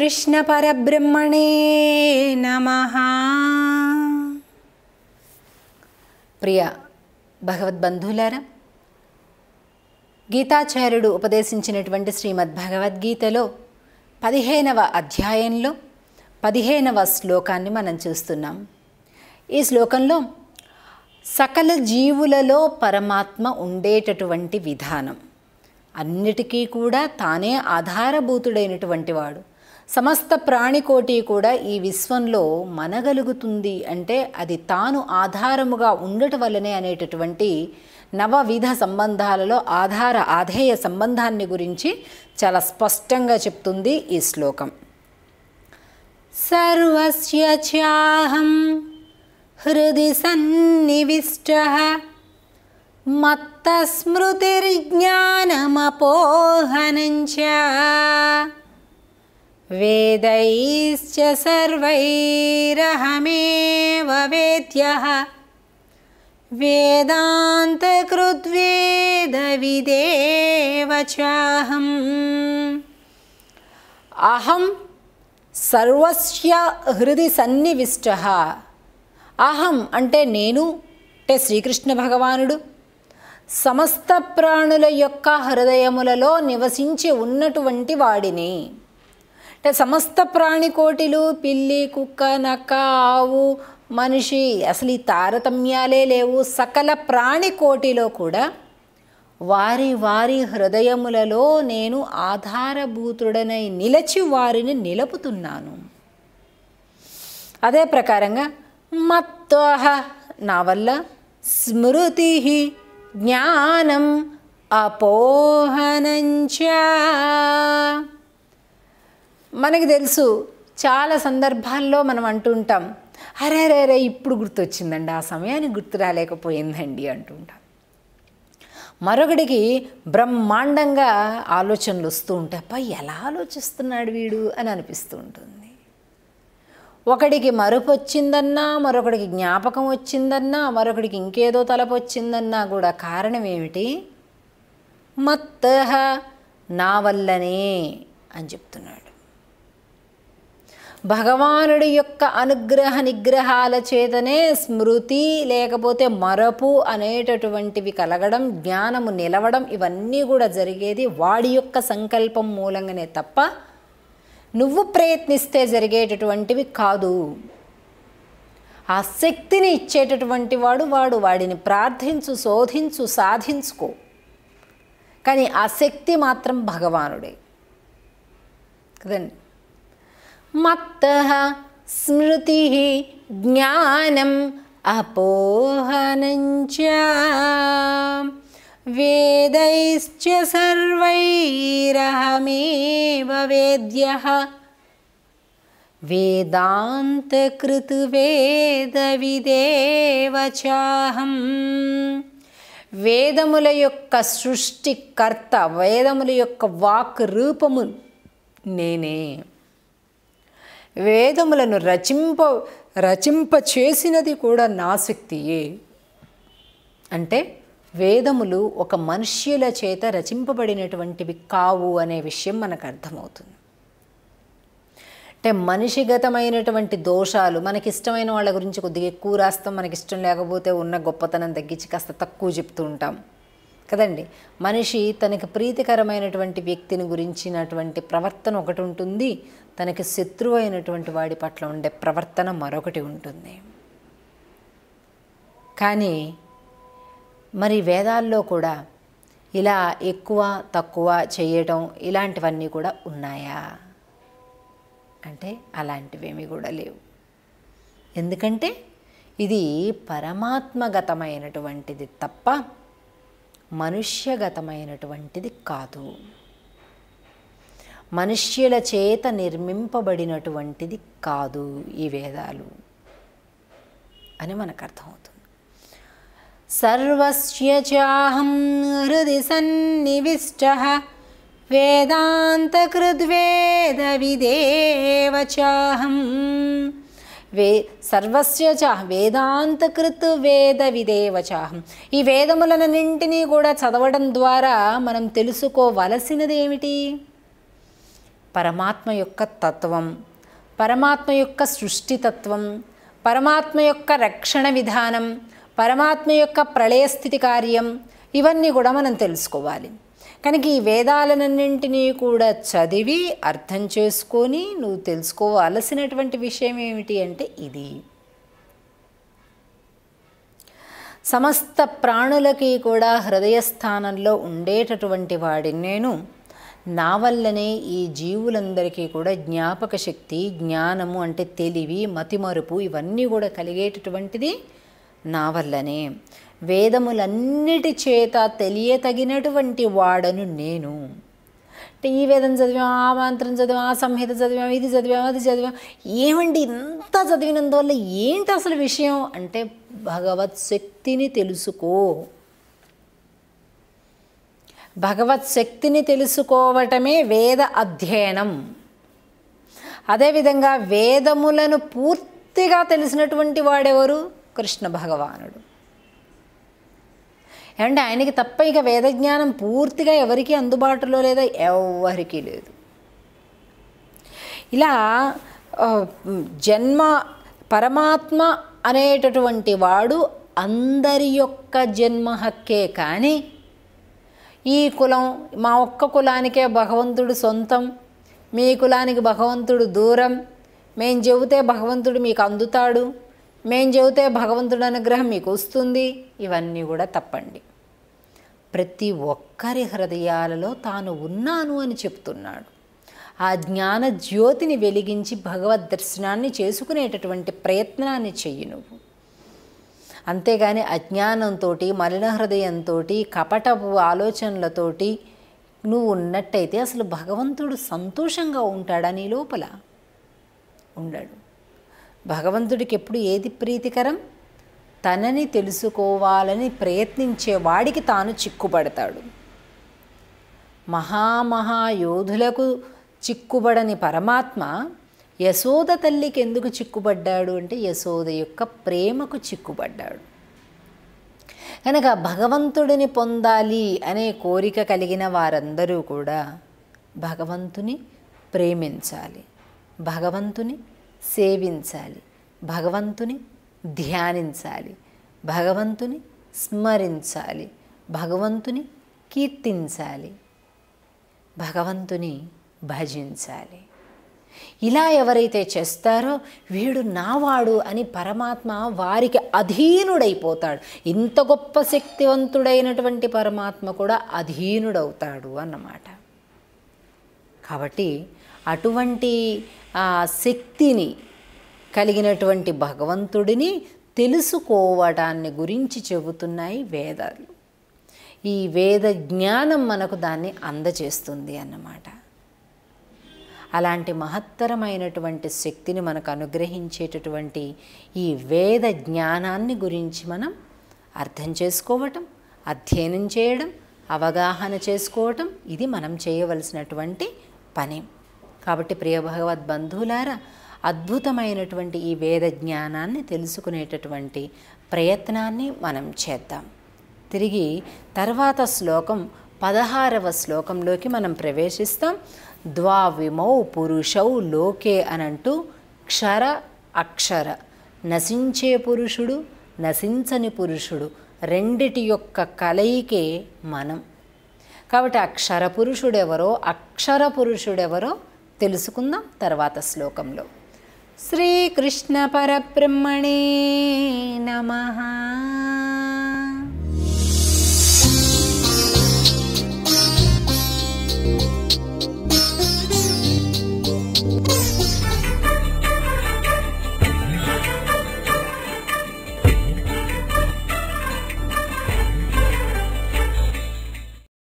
శ్రీకృష్ణ పరబ్రహ్మణే నమః. ప్రియ భగవద్బంధువులారా, గీతాచార్యుడు ఉపదేశించినటువంటి శ్రీమద్భగవద్గీతలో 15వ అధ్యాయంలో 15వ శ్లోకాన్ని మనం చూస్తున్నాం. ఈ శ్లోకంలో సకల జీవులలో పరమాత్మ ఉండేటటువంటి విధానం, అన్నిటికీ కూడా తానే ఆధారభూతుడైనటువంటి వాడు, సమస్త ప్రాణికోటి కూడా ఈ విశ్వంలో మనగలుగుతుంది అంటే అది తాను ఆధారముగా ఉండటం వల్లనే అనేటటువంటి నవవిధ సంబంధాలలో ఆధార ఆధేయ సంబంధాన్ని గురించి చాలా స్పష్టంగా చెప్తుంది ఈ శ్లోకం. సర్వస్య చాహం హృది సన్నివిష్టః మత్తస్మృతిర్జ్ఞానమపోహనంచ వేదైశ్చ సర్వైరహమేవ వేద్యః వేదాంతకృద్వేదవిదేవ చాహం. అహం సర్వస్య హృది సన్నివిష్టః. అహం అంటే నేను, అంటే శ్రీకృష్ణ భగవానుడు సమస్త ప్రాణుల యొక్క హృదయములలో నివసించి ఉన్నటువంటి వాడిని. అంటే సమస్త ప్రాణికోటిలు, పిల్లి, కుక్క, నక్క, ఆవు, మనిషి, అసలు ఈ తారతమ్యాలే లేవు. సకల ప్రాణికోటిలో కూడా వారి వారి హృదయములలో నేను ఆధారభూతుడనై నిలచి వారిని నిలుపుతున్నాను. అదే ప్రకారంగా మత్వః నా వల్ల, స్మృతి జ్ఞానం అపోహనంచ. మనకి తెలుసు, చాలా సందర్భాల్లో మనం అంటుంటాం, అరే రే రే ఇప్పుడు గుర్తొచ్చిందండి, ఆ సమయానికి గుర్తు రాలేకపోయిందండి అంటుంటాం. మరొకడికి బ్రహ్మాండంగా ఆలోచనలు వస్తూ ఉంటాయి, అబ్బా ఎలా ఆలోచిస్తున్నాడు వీడు అని అనిపిస్తూ ఉంటుంది. ఒకడికి మరుపు వచ్చిందన్నా, మరొకడికి జ్ఞాపకం వచ్చిందన్నా, మరొకడికి ఇంకేదో తలపు వచ్చిందన్నా కూడా కారణం ఏమిటి? మత్తః నా వల్లనే అని చెప్తున్నాడు. భగవానుడి యొక్క అనుగ్రహ నిగ్రహాల చేతనే స్మృతి లేకపోతే మరపు అనేటటువంటివి కలగడం, జ్ఞానము నిలవడం, ఇవన్నీ కూడా జరిగేది వాడి యొక్క సంకల్పం మూలంగానే తప్ప నువ్వు ప్రయత్నిస్తే జరిగేటటువంటివి కాదు. ఆ శక్తిని ఇచ్చేటటువంటి వాడు వాడిని ప్రార్థించు, శోధించు, సాధించుకో. కానీ ఆ శక్తి మాత్రం భగవానుడే కదండి. మత్తః స్మృతి జ్ఞానం అపోహనంచ వేదైశ్చ సర్వైరహమేవ వేద్యః వేదాంతకృత్ వేదవిదేవ చాహం. వేదముల యొక్క సృష్టికర్త, వేదముల యొక్క వాక్ రూపము నేనే. వేదములను రచింప చేసినది కూడా నా శక్తియే. అంటే వేదములు ఒక మనుష్యుల చేత రచింపబడినటువంటివి కావు అనే విషయం మనకు అర్థమవుతుంది. అంటే మనిషిగతమైనటువంటి దోషాలు, మనకిష్టమైన వాళ్ళ గురించి కొద్దిగా ఎక్కువ రాస్తాం, మనకిష్టం లేకపోతే ఉన్న గొప్పతనం తగ్గించి కాస్త తక్కువ చెప్తూ ఉంటాం కదండి. మనిషి తనకి ప్రీతికరమైనటువంటి వ్యక్తిని గురించినటువంటి ప్రవర్తన ఒకటి ఉంటుంది, తనకి శత్రువు అయినటువంటి వాడి పట్ల ఉండే ప్రవర్తన మరొకటి ఉంటుంది. కానీ మరి వేదాల్లో కూడా ఇలా ఎక్కువ తక్కువ చేయటం ఇలాంటివన్నీ కూడా ఉన్నాయా అంటే అలాంటివేమీ కూడా లేవు. ఎందుకంటే ఇది పరమాత్మగతమైనటువంటిది తప్ప మనుష్యగతమైనటువంటిది కాదు. మనుష్యుల చేత నిర్మింపబడినటువంటిది కాదు ఈ వేదాలు అని మనకు అర్థమవుతుంది. సర్వస్య చాహం హృది సన్నివిష్టః వేదాంతకృద్వేదవిదేవ చాహం. సర్వస్య చాహం వేదాంతకృత్ వేదవిదేవ చాహం. ఈ వేదములన్నింటినీ కూడా చదవడం ద్వారా మనం తెలుసుకోవలసినది ఏమిటి? పరమాత్మ యొక్క తత్వం, పరమాత్మ యొక్క సృష్టితత్వం, పరమాత్మ యొక్క రక్షణ విధానం, పరమాత్మ యొక్క ప్రళయస్థితి కార్యం, ఇవన్నీ కూడా మనం తెలుసుకోవాలి. కనుక ఈ వేదాలన్నింటినీ కూడా చదివి అర్థం చేసుకొని నువ్వు తెలుసుకోవాల్సినటువంటి విషయం ఏమిటి అంటే ఇది. సమస్త ప్రాణులకి కూడా హృదయస్థానంలో ఉండేటటువంటి వాడిని నేను. నా వల్లనే ఈ జీవులందరికీ కూడా జ్ఞాపక శక్తి, జ్ఞానము అంటే తెలివి, మతిమరుపు ఇవన్నీ కూడా కలిగేటటువంటిది నా వల్లనే. వేదములన్నిటి చేత తెలియతగినటువంటి వాడను నేను. అంటే ఈ వేదం చదివాం, ఆ మంత్రం చదివాం, ఆ సంహిత చదివాం, ఇది చదివాం, అది చదివాం. ఏమండి ఇంత చదివినందువల్ల ఏంటి అసలు విషయం అంటే భగవత్ శక్తిని తెలుసుకో. భగవత్ శక్తిని తెలుసుకోవటమే వేద అధ్యయనం. అదేవిధంగా వేదములను పూర్తిగా తెలిసినటువంటి వాడెవరు? కృష్ణ భగవానుడు. ఏమంటే ఆయనకి తప్ప ఇక వేదజ్ఞానం పూర్తిగా ఎవరికి అందుబాటులో లేదా? ఎవరికి లేదు. ఇలా జన్మ పరమాత్మ అనేటటువంటి వాడు అందరి యొక్క జన్మ హక్కే. కానీ ఈ కులం మా ఒక్క కులానికే భగవంతుడు సొంతం, మీ కులానికి భగవంతుడు దూరం, మేం చెబితే భగవంతుడు మీకు అందుతాడు, మేం చెబితే భగవంతుడు అనుగ్రహం మీకు వస్తుంది, ఇవన్నీ కూడా తప్పండి. ప్రతి ఒక్కరి హృదయాలలో తాను ఉన్నాను అని చెప్తున్నాడు. ఆ జ్ఞాన జ్యోతిని వెలిగించి భగవద్ దర్శనాన్ని చేసుకునేటటువంటి ప్రయత్నాన్ని చెయ్యి నువ్వు. అంతేగాని అజ్ఞానంతో, మలిన హృదయంతో, కపటపు ఆలోచనలతోటి నువ్వు ఉన్నట్టయితే అసలు భగవంతుడు సంతోషంగా ఉంటాడా నీ లోపల? ఉండడు. భగవంతుడికి ఎప్పుడు ఏది ప్రీతికరం? తనని తెలుసుకోవాలని ప్రయత్నించే వాడికి తాను చిక్కుపడతాడు. మహామహాయోధులకు చిక్కుబడని పరమాత్మ యశోద తల్లికి ఎందుకు చిక్కుబడ్డాడు అంటే యశోద యొక్క ప్రేమకు చిక్కుబడ్డాడు. కనుక భగవంతుడిని పొందాలి అనే కోరిక కలిగిన వారందరూ కూడా భగవంతుని ప్రేమించాలి, భగవంతుని సేవించాలి, భగవంతుని ధ్యానించాలి, భగవంతుని స్మరించాలి, భగవంతుని కీర్తించాలి, భగవంతుని భజించాలి. ఇలా ఎవరైతే చేస్తారో వీడు నావాడు అని పరమాత్మ వారికి అధీనుడైపోతాడు. ఇంత గొప్ప శక్తివంతుడైనటువంటి పరమాత్మ కూడా అధీనుడవుతాడు అన్నమాట. కాబట్టి అటువంటి శక్తిని కలిగినటువంటి భగవంతుడిని తెలుసుకోవడాన్ని గురించి చెబుతున్నాయి వేదాలు. ఈ వేద జ్ఞానం మనకు దాన్ని అందజేస్తుంది అన్నమాట. అలాంటి మహత్తరమైనటువంటి శక్తిని మనకు అనుగ్రహించేటటువంటి ఈ వేద జ్ఞానాన్ని గురించి మనం అర్థం చేసుకోవటం, అధ్యయనం చేయడం, అవగాహన చేసుకోవటం ఇది మనం చేయవలసినటువంటి పని. కాబట్టి ప్రియ భగవద్ బంధువులారా, అద్భుతమైనటువంటి ఈ వేద జ్ఞానాన్ని తెలుసుకునేటటువంటి ప్రయత్నాన్ని మనం చేద్దాం. తిరిగి తర్వాత శ్లోకం 16వ శ్లోకంలోకి మనం ప్రవేశిస్తాం. ద్వావిమౌ పురుషౌ లోకే అనంటూ క్షర అక్షర, నశించే పురుషుడు, నశించని పురుషుడు రెండిటి యొక్క కలయికే మనం. కాబట్టి అక్షర పురుషుడెవరో, అక్షర పురుషుడెవరో తెలుసుకుందాం తర్వాత శ్లోకంలో. శ్రీకృష్ణ పరబ్రహ్మణే నమః.